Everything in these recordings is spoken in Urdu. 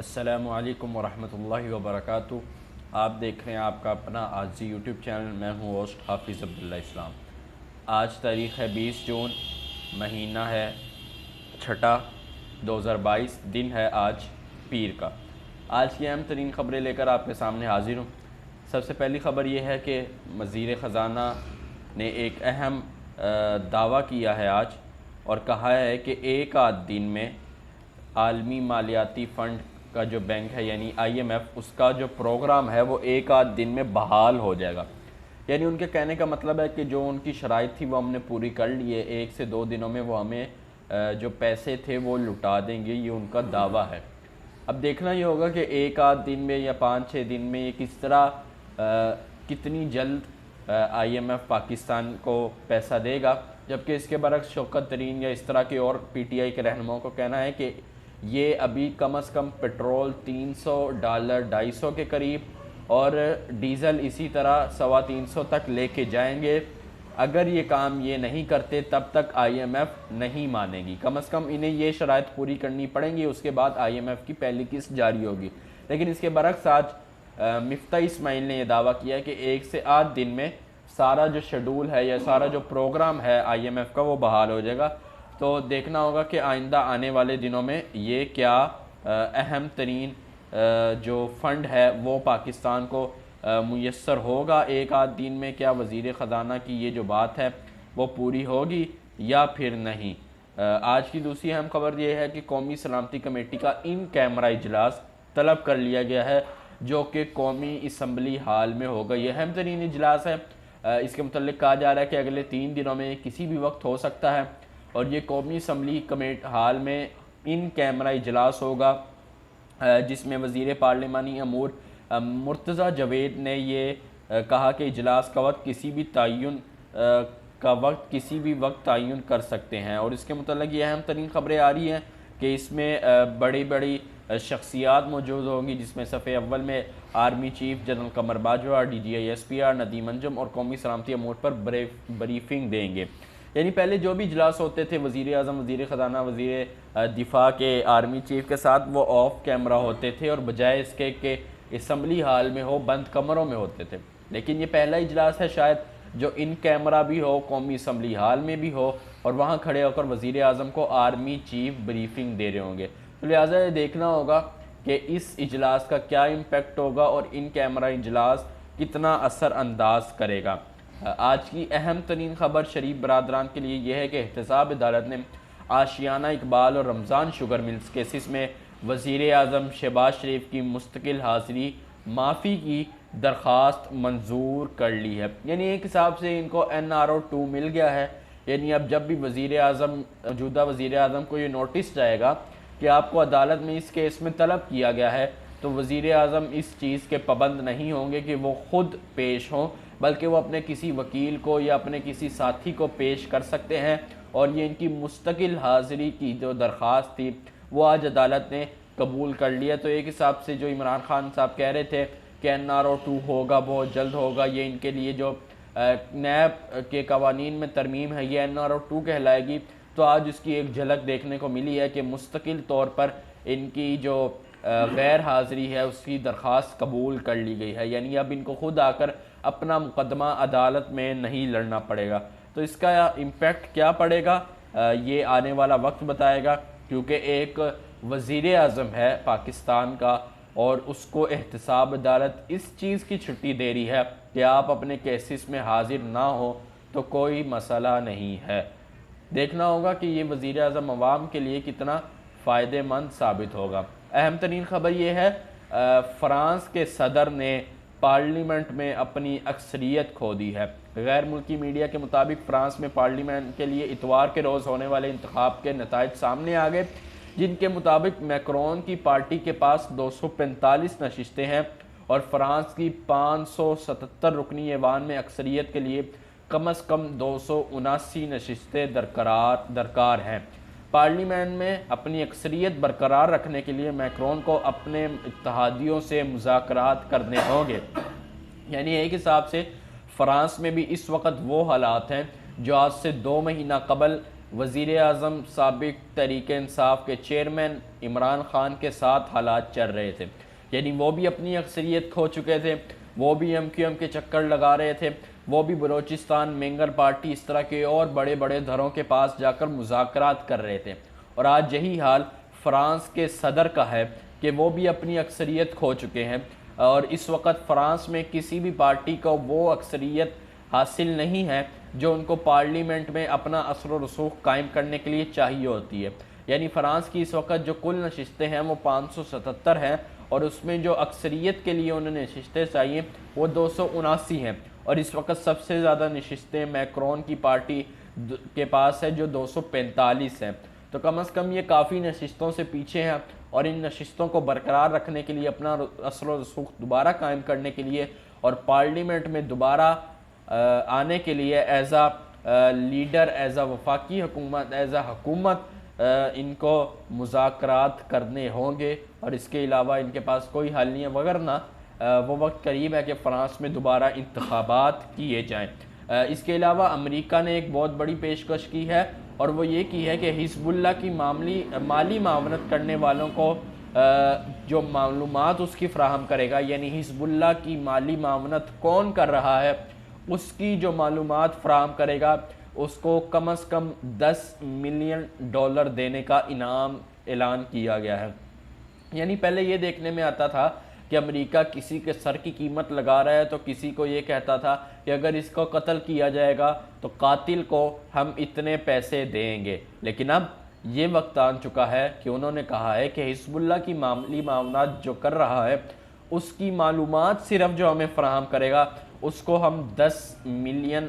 السلام علیکم ورحمۃ اللہ وبرکاتہ۔ آپ دیکھ رہے ہیں آپ کا اپنا آجزی یوٹیوب چینل۔ میں ہوں ہوسٹ حافظ عبداللہ اسلام۔ آج تاریخ ہے 20 جون، مہینہ ہے چھٹا 2022، دن ہے آج پیر کا۔ آج کی اہم ترین خبریں لے کر آپ کے سامنے حاضر ہوں۔ سب سے پہلی خبر یہ ہے کہ وزیر خزانہ نے ایک اہم دعویٰ کیا ہے آج، اور کہا ہے کہ ایک آدھ دن میں عالمی مالیاتی فنڈ کا جو بینک ہے یعنی IMF، اس کا جو پروگرام ہے وہ ایک آدھ دن میں بحال ہو جائے گا۔ یعنی ان کے کہنے کا مطلب ہے کہ جو ان کی شرائط تھی وہ ہم نے پوری کر لی ہے، 1 سے 2 دنوں میں وہ ہمیں جو پیسے تھے وہ لٹا دیں گے، یہ ان کا دعویٰ ہے۔ اب دیکھنا یہ ہوگا کہ ایک آدھ دن میں یا 5-6 دن میں یہ کس طرح کتنی جلد IMF پاکستان کو پیسہ دے گا، جبکہ اس کے برعکس شوکت ترین یا اس طرح کے اور PTI کے رہنماؤں کو کہنا ہے کہ یہ ابھی کم از کم پٹرول $300 250 کے قریب اور ڈیزل اسی طرح 350 تک لے کے جائیں گے۔ اگر یہ کام یہ نہیں کرتے تب تک IMF نہیں مانے گی، کم از کم انہیں یہ شرائط پوری کرنی پڑیں گی، اس کے بعد IMF کی پہلی قسط جاری ہوگی۔ لیکن اس کے برعکس آج مفتاح اسماعیل نے یہ دعویٰ کیا کہ 1 سے 8 دن میں سارا جو شیڈول ہے یا سارا جو پروگرام ہے IMF کا وہ بحال ہو جائے گا۔ تو دیکھنا ہوگا کہ آئندہ آنے والے دنوں میں یہ کیا اہم ترین جو فنڈ ہے وہ پاکستان کو میسر ہوگا۔ ایک آدھ دن میں کیا وزیر خزانہ کی یہ جو بات ہے وہ پوری ہوگی یا پھر نہیں۔ آج کی دوسری اہم خبر یہ ہے کہ قومی سلامتی کمیٹی کا ان کیمرہ اجلاس طلب کر لیا گیا ہے، جو کہ قومی اسمبلی ہال میں ہوگا۔ یہ اہم ترین اجلاس ہے۔ اس کے متعلق کہا جا رہا ہے کہ اگلے 3 دنوں میں کسی بھی وقت ہو سکتا ہے، اور یہ قومی اسمبلی ہال میں ان کیمرہ اجلاس ہوگا، جس میں وزیر پارلیمانی امور مرتضی جوید نے یہ کہا کہ اجلاس کا وقت کسی بھی وقت تعین کر سکتے ہیں۔ اور اس کے متعلق یہ اہم ترین خبریں آ رہی ہیں کہ اس میں بڑی شخصیات موجود ہوں گی، جس میں صفحے اول میں army chief general Qamar Bajwa, DGI SPR Nadeem Anjum اور قومی سلامتی امور پر بریفنگ دیں گے۔ یعنی پہلے جو بھی اجلاس ہوتے تھے وزیر اعظم، وزیر خزانہ، وزیر دفاع کے آرمی چیف کے ساتھ، وہ آف کیمرہ ہوتے تھے اور بجائے اس کے کہ اسمبلی ہال میں ہو بند کمروں میں ہوتے تھے۔ لیکن یہ پہلا اجلاس ہے شاید جو ان کیمرہ بھی ہو، قومی اسمبلی ہال میں بھی ہو، اور وہاں کھڑے ہو کر وزیر اعظم کو آرمی چیف بریفنگ دے رہے ہوں گے۔ تو لہٰذا یہ دیکھنا ہوگا کہ اس اجلاس کا کیا امپیکٹ ہوگا اور ان کیمرہ اجلاس کتنا اثر انداز کرے گا۔ آج کی اہم ترین خبر شریف برادران کے لیے یہ ہے کہ احتساب عدالت نے آشیانہ اقبال اور رمضان شوگر ملز کیسز میں وزیر اعظم شہباز شریف کی مستقل حاضری معافی کی درخواست منظور کر لی ہے۔ یعنی ایک حساب سے ان کو NRO 2 مل گیا ہے۔ یعنی اب جب بھی موجودہ وزیر اعظم کو یہ نوٹس جائے گا کہ آپ کو عدالت میں اس کیس میں طلب کیا گیا ہے، تو وزیر اعظم اس چیز کے پابند نہیں ہوں گے کہ وہ خود پیش ہوں، بلکہ وہ اپنے کسی وکیل کو یا اپنے کسی ساتھی کو پیش کر سکتے ہیں۔ اور یہ ان کی مستقل حاضری کی جو درخواست تھی وہ آج عدالت نے قبول کر لیا۔ تو ایک حساب سے جو عمران خان صاحب کہہ رہے تھے کہ NRO 2 ہوگا، بہت جلد ہوگا، یہ ان کے لیے جو نیب کے قوانین میں ترمیم ہے یہ NRO 2 کہلائے گی، تو آج اس کی ایک جھلک دیکھنے کو ملی ہے کہ مستقل طور پر ان کی جو غیر حاضری ہے اس کی درخواست قبول کر لی گئی ہے۔ یعنی اب ان کو خود آ کر اپنا مقدمہ عدالت میں نہیں لڑنا پڑے گا۔ تو اس کا امپیکٹ کیا پڑے گا یہ آنے والا وقت بتائے گا، کیونکہ ایک وزیر اعظم ہے پاکستان کا اور اس کو احتساب عدالت اس چیز کی چھٹی دے رہی ہے کہ آپ اپنے کیسز میں حاضر نہ ہو تو کوئی مسئلہ نہیں ہے۔ دیکھنا ہوگا کہ یہ وزیر اعظم عوام کے لیے کتنا فائدہ مند ثابت ہوگا۔ اہم ترین خبر یہ ہے فرانس کے صدر نے پارلیمنٹ میں اپنی اکثریت کھو دی ہے۔ غیر ملکی میڈیا کے مطابق فرانس میں پارلیمنٹ کے لیے اتوار کے روز ہونے والے انتخاب کے نتائج سامنے آ گئے، جن کے مطابق میکرون کی پارٹی کے پاس 245 نشستیں ہیں اور فرانس کی 577 رکنی ایوان میں اکثریت کے لیے کم از کم 279 نشستیں درکار ہیں۔ پارلیمنٹ میں اپنی اکثریت برقرار رکھنے کے لیے میکرون کو اپنے اتحادیوں سے مذاکرات کرنے ہوں گے۔ یعنی ایک حساب سے فرانس میں بھی اس وقت وہ حالات ہیں جو آج سے 2 مہینہ قبل وزیر اعظم سابق تحریک انصاف کے چیئرمین عمران خان کے ساتھ حالات چل رہے تھے، یعنی وہ بھی اپنی اکثریت کھو چکے تھے، وہ بھی ایم کیو ایم کے چکر لگا رہے تھے، وہ بھی بلوچستان مینگر پارٹی اس طرح کے اور بڑے بڑے دھروں کے پاس جا کر مذاکرات کر رہے تھے، اور آج یہی حال فرانس کے صدر کا ہے کہ وہ بھی اپنی اکثریت کھو چکے ہیں، اور اس وقت فرانس میں کسی بھی پارٹی کو وہ اکثریت حاصل نہیں ہے جو ان کو پارلیمنٹ میں اپنا اثر و رسوخ قائم کرنے کے لیے چاہیے ہوتی ہے۔ یعنی فرانس کی اس وقت جو کل نشستیں ہیں وہ 577 ہیں، اور اس میں جو اکثریت کے لیے انہیں نشستیں چاہیے وہ 279 ہیں، اور اس وقت سب سے زیادہ نشستیں میکرون کی پارٹی کے پاس ہے جو 245 ہیں۔ تو کم از کم یہ کافی نشستوں سے پیچھے ہیں، اور ان نشستوں کو برقرار رکھنے کے لیے، اپنا اثر و رسوخ دوبارہ قائم کرنے کے لیے اور پارلیمنٹ میں دوبارہ آنے کے لیے as a leader, as a وفاقی حکومت، ایز اے حکومت ان کو مذاکرات کرنے ہوں گے، اور اس کے علاوہ ان کے پاس کوئی حل نہیں ہے، وگرنہ وہ وقت قریب ہے کہ فرانس میں دوبارہ انتخابات کیے جائیں۔ اس کے علاوہ امریکہ نے ایک بہت بڑی پیشکش کی ہے، اور وہ یہ کی ہے کہ حزب اللہ کی مالی معاونت کرنے والوں کو جو معلومات اس کی فراہم کرے گا، یعنی حزب اللہ کی مالی معاونت کون کر رہا ہے اس کی جو معلومات فراہم کرے گا اس کو کم از کم $10 ملین دینے کا انعام اعلان کیا گیا ہے۔ یعنی پہلے یہ دیکھنے میں آتا تھا کہ امریکہ کسی کے سر کی قیمت لگا رہا ہے تو کسی کو یہ کہتا تھا کہ اگر اس کو قتل کیا جائے گا تو قاتل کو ہم اتنے پیسے دیں گے، لیکن اب یہ وقت آن چکا ہے کہ انہوں نے کہا ہے کہ حزب اللہ کی مالی معاونات جو کر رہا ہے اس کی معلومات صرف جو ہمیں فراہم کرے گا اس کو ہم $10 ملین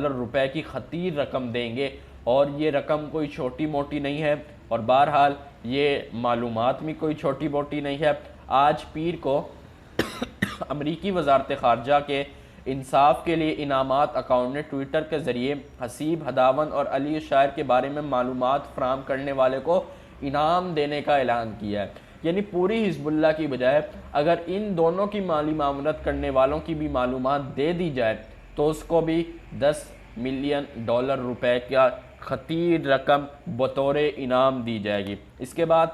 روپے کی خطیر رقم دیں گے، اور یہ رقم کوئی چھوٹی موٹی نہیں ہے، اور بہرحال یہ معلومات بھی کوئی چھوٹی موٹی نہیں ہے۔ آج پیر کو امریکی وزارت خارجہ کے انصاف کے لیے انعامات اکاؤنٹ نے ٹویٹر کے ذریعے حسیب ہداون اور علی شاعر کے بارے میں معلومات فراہم کرنے والے کو انعام دینے کا اعلان کیا ہے۔ یعنی پوری حزب اللہ کی بجائے اگر ان دونوں کی مالی معاونت کرنے والوں کی بھی معلومات دے دی جائے تو اس کو بھی $10 ملین روپے کا خطیر رقم بطور انعام دی جائے گی۔ اس کے بعد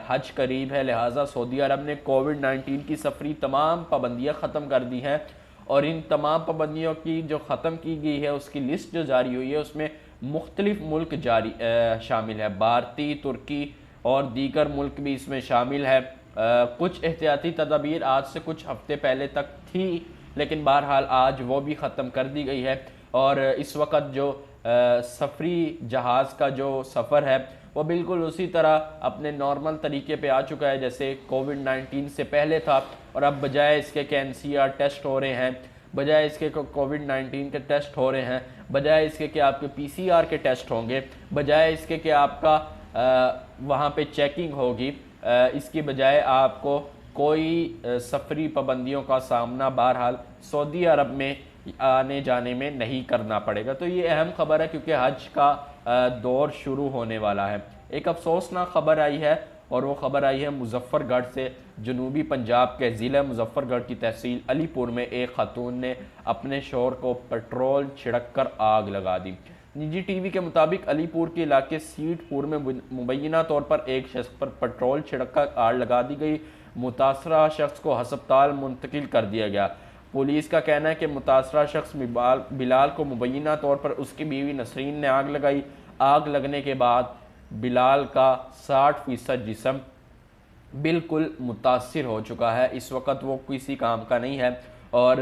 حج قریب ہے، لہٰذا سعودی عرب نے کووڈ-19 کی سفری تمام پابندیاں ختم کر دی ہیں، اور ان تمام پابندیوں کی جو ختم کی گئی ہے اس کی لسٹ جو جاری ہوئی ہے اس میں مختلف ملک شامل ہے، بھارتی، ترکی اور دیگر ملک بھی اس میں شامل ہے۔ کچھ احتیاطی تدابیر آج سے کچھ ہفتے پہلے تک تھی، لیکن بہرحال آج وہ بھی ختم کر دی گئی ہے، اور اس وقت جو سفری جہاز کا جو سفر ہے وہ بالکل اسی طرح اپنے نارمل طریقے پہ آ چکا ہے جیسے کووڈ-19 سے پہلے تھا، اور اب بجائے اس کے کہ NCR ٹیسٹ ہو رہے ہیں، بجائے اس کے کووڈ-19 کے ٹیسٹ ہو رہے ہیں، بجائے اس کے کہ آپ کے PCR کے ٹیسٹ ہوں گے، بجائے اس کے کہ آپ کا وہاں پہ چیکنگ ہوگی، اس کی بجائے آپ کو کوئی سفری پابندیوں کا سامنا بہرحال سعودی عرب میں آنے جانے میں نہیں کرنا پڑے گا۔ تو یہ اہم خبر ہے کیونکہ حج کا دور شروع ہونے والا ہے۔ ایک افسوسناک خبر آئی ہے، اور وہ خبر آئی ہے مظفر گڑھ سے۔ جنوبی پنجاب کے ضلع مظفر گڑھ کی تحصیل علی پور میں ایک خاتون نے اپنے شوہر کو پیٹرول چھڑک کر آگ لگا دی۔ نجی ٹی وی کے مطابق علی پور کے علاقے سیٹ پور میں مبینہ طور پر ایک شخص پر پیٹرول چھڑک کر آگ لگا دی گئی۔ متاثرہ شخص کو ہسپتال منتقل کر دیا گیا۔ پولیس کا کہنا ہے کہ متاثرہ شخص بلال کو مبینہ طور پر اس کی بیوی نسرین نے آگ لگائی۔ آگ لگنے کے بعد بلال کا 60% جسم بالکل متاثر ہو چکا ہے، اس وقت وہ کسی کام کا نہیں ہے۔ اور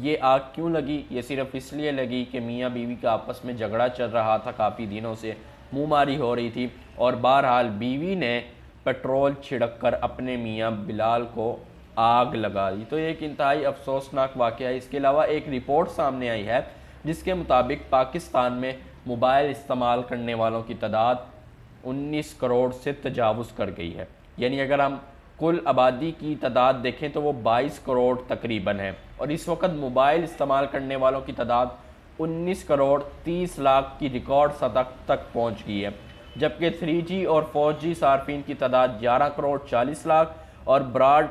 یہ آگ کیوں لگی؟ یہ صرف اس لیے لگی کہ میاں بیوی کا آپس میں جھگڑا چل رہا تھا، کافی دنوں سے منہ ماری ہو رہی تھی، اور بہرحال بیوی نے پیٹرول چھڑک کر اپنے میاں بلال کو آگ لگا دی۔ تو یہ ایک انتہائی افسوسناک واقعہ ہے۔ اس کے علاوہ ایک رپورٹ سامنے آئی ہے جس کے مطابق پاکستان میں موبائل استعمال کرنے والوں کی تعداد 19 کروڑ سے تجاوز کر گئی ہے۔ یعنی اگر ہم کل آبادی کی تعداد دیکھیں تو وہ 22 کروڑ تقریباً ہے، اور اس وقت موبائل استعمال کرنے والوں کی تعداد 19 کروڑ 30 لاکھ کی ریکارڈ سطح تک پہنچ گئی ہے، جبکہ 3G اور 4G صارفین کی تعداد 11 کروڑ 40 لاکھ اور براڈ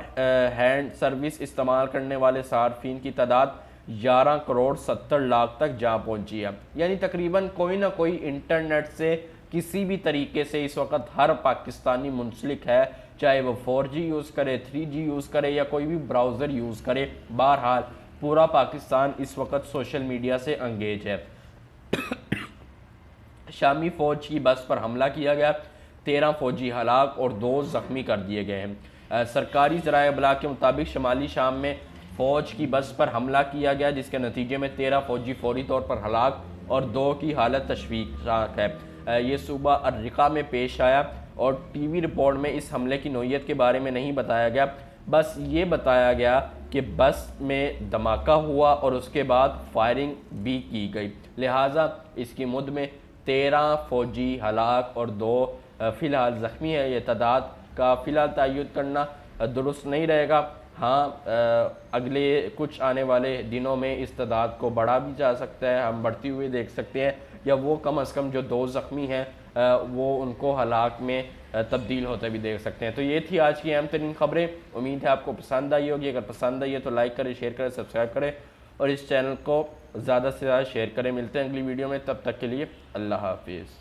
ہینڈ سروس استعمال کرنے والے صارفین کی تعداد 11 کروڑ 70 لاکھ تک جا پہنچی ہے، یعنی تقریباً کوئی نہ کوئی انٹرنیٹ سے کسی بھی طریقے سے اس وقت ہر پاکستانی منسلک ہے، چاہے وہ 4G یوز کرے، 3G یوز کرے یا کوئی بھی براؤزر یوز کرے، بہرحال پورا پاکستان اس وقت سوشل میڈیا سے انگیج ہے۔ شامی فوج کی بس پر حملہ کیا گیا، 13 فوجی ہلاک اور 2 زخمی کر دیے گئے ہیں۔ سرکاری ذرائع ابلاغ کے مطابق شمالی شام میں فوج کی بس پر حملہ کیا گیا، جس کے نتیجے میں 13 فوجی فوری طور پر ہلاک اور 2 کی حالت تشویشناک ہے۔ یہ صوبہ الرقہ میں پیش آیا اور ٹی وی رپورٹ میں اس حملے کی نوعیت کے بارے میں نہیں بتایا گیا، بس یہ بتایا گیا کہ بس میں دھماکہ ہوا اور اس کے بعد فائرنگ بھی کی گئی، لہٰذا اس کی مد میں 13 فوجی ہلاک اور 2 فی الحال زخمی ہے۔ یہ تعداد کا فی الحال تعین کرنا درست نہیں رہے گا، ہاں اگلے کچھ آنے والے دنوں میں اس تعداد کو بڑھا بھی جا سکتا ہے، ہم بڑھتی ہوئے دیکھ سکتے ہیں، یا وہ کم از کم جو 2 زخمی ہیں وہ ان کو ہلاک میں تبدیل ہوتے بھی دیکھ سکتے ہیں۔ تو یہ تھی آج کی اہم ترین خبریں، امید ہے آپ کو پسند آئی ہوگی، اگر پسند آئی ہے تو لائک کریں، شیئر کریں، سبسکرائب کریں اور اس چینل کو زیادہ سے زیادہ شیئر کریں۔ ملتے ہیں اگلی ویڈیو میں، تب تک کے لیے اللہ حافظ۔